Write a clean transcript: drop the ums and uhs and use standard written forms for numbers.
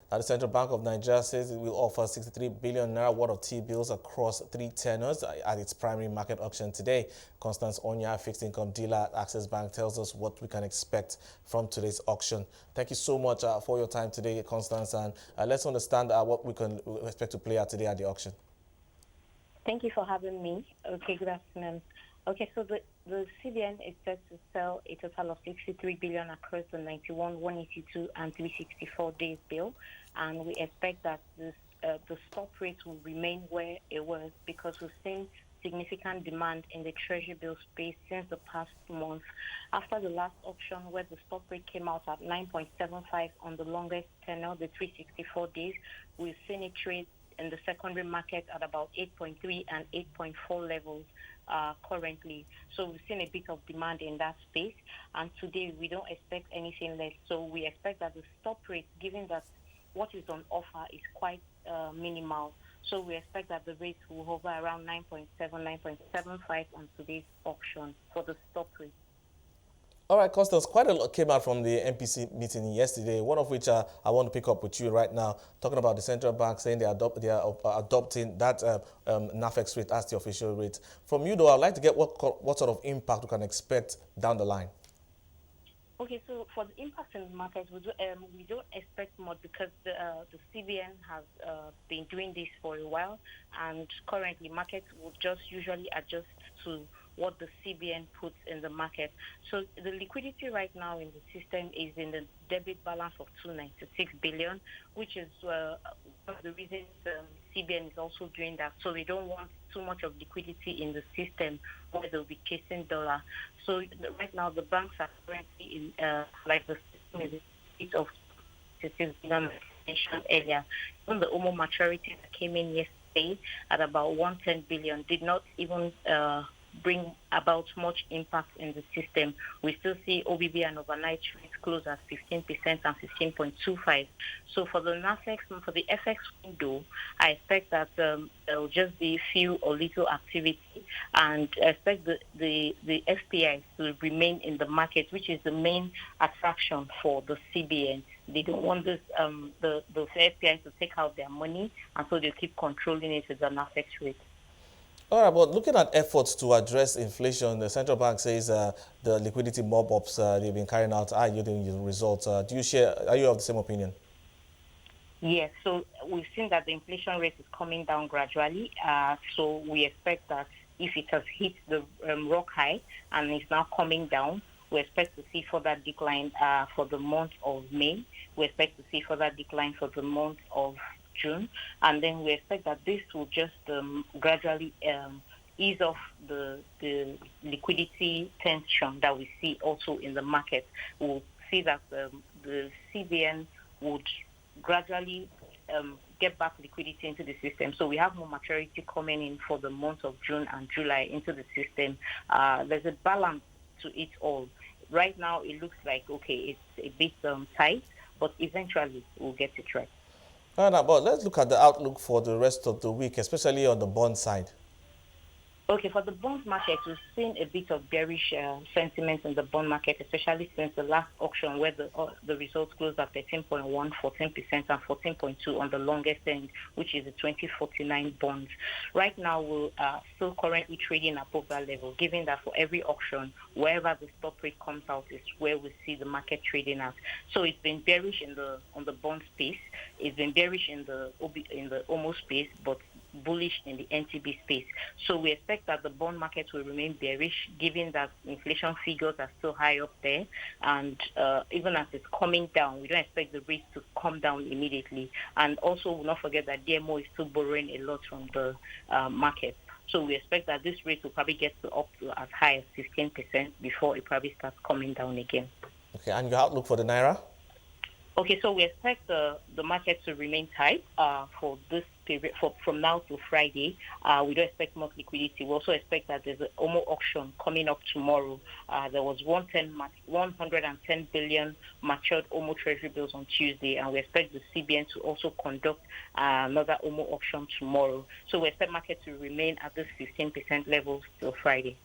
The Central Bank of Nigeria says it will offer 63 billion naira worth of T-bills across 3 tenors at its primary market auction today. Constance Onyia, fixed income dealer at Access Bank, tells us what we can expect from today's auction. Thank you so much for your time today, Constance, and let's understand what we can expect to play out today at the auction. Thank you for having me. Okay, good afternoon. Okay, so the CBN is set to sell a total of 63 billion across the 91, 182, and 364 days bill, and we expect that the stop rate will remain where it was because we've seen significant demand in the treasury bill space since the past month. After the last auction, where the stop rate came out at 9.75 on the longest tenor, the 364 days, we've seen it trade in the secondary market at about 8.3 and 8.4 levels currently. So we've seen a bit of demand in that space, and today we don't expect anything less. So we expect that the stop rate, given that what is on offer is quite minimal, so we expect that the rates will hover around 9.7, 9.75 on today's auction for the stop rate. All right, Constance, quite a lot came out from the MPC meeting yesterday, one of which I want to pick up with you right now, talking about the central bank saying they are adopting that NAFEX rate as the official rate. From you, though, I'd like to get what sort of impact we can expect down the line. Okay, so for the impact in the market, we don't expect much because the CBN has been doing this for a while, and currently markets will just usually adjust to what the CBN puts in the market. So the liquidity right now in the system is in the debit balance of 296 billion, which is one of the reasons CBN is also doing that. So they don't want too much of liquidity in the system where they'll be chasing dollar. So right now the banks are currently in like the system is in of 6 billion mentioned earlier. Even the OMO maturity that came in yesterday at about 110 billion did not even bring about much impact in the system. We still see OBB and overnight rates close at 15% and 15.25. So for the NAFEX and for the FX window, I expect that there will just be few or little activity, and I expect the FPIs to remain in the market, which is the main attraction for the CBN. They don't want this the FPIs to take out their money, and so they keep controlling it with the NAFEX rate. All right, but looking at efforts to address inflation, the central bank says the liquidity MOP-UPs they've been carrying out are yielding results. Are you of the same opinion? Yes, so we've seen that the inflation rate is coming down gradually. So we expect that if it has hit the rock high and is now coming down, we expect to see further decline for the month of May. We expect to see further decline for the month of June, and then we expect that this will just gradually ease off the liquidity tension that we see also in the market. We'll see that the CBN would gradually get back liquidity into the system. So we have more maturity coming in for the month of June and July into the system. There's a balance to it all. Right now, it looks like, okay, it's a bit tight, but eventually we'll get it right. All right, but let's look at the outlook for the rest of the week, especially on the bond side. Okay, for the bond market, we've seen a bit of bearish sentiment in the bond market, especially since the last auction where the results closed at 13.1, 14%, and 14.2 on the longest end, which is the 2049 bonds. Right now, we're still currently trading above that level, given that for every auction, wherever the stop rate comes out is where we see the market trading at. So it's been bearish on the bond space. It's been bearish in the OMO space, but bullish in the NTB space. So we expect that the bond market will remain bearish, given that inflation figures are still high up there, and even as it's coming down, we don't expect the rates to come down immediately. And also, we'll not forget that DMO is still borrowing a lot from the market. So we expect that this rate will probably get up to as high as 15% before it probably starts coming down again. Okay, and your outlook for the Naira? Okay, so we expect the market to remain tight for this period, from now to Friday. We don't expect much liquidity. We also expect that there's an OMO auction coming up tomorrow. There was 110 billion matured OMO treasury bills on Tuesday, and we expect the CBN to also conduct another OMO auction tomorrow. So we expect market to remain at this 15% level till Friday.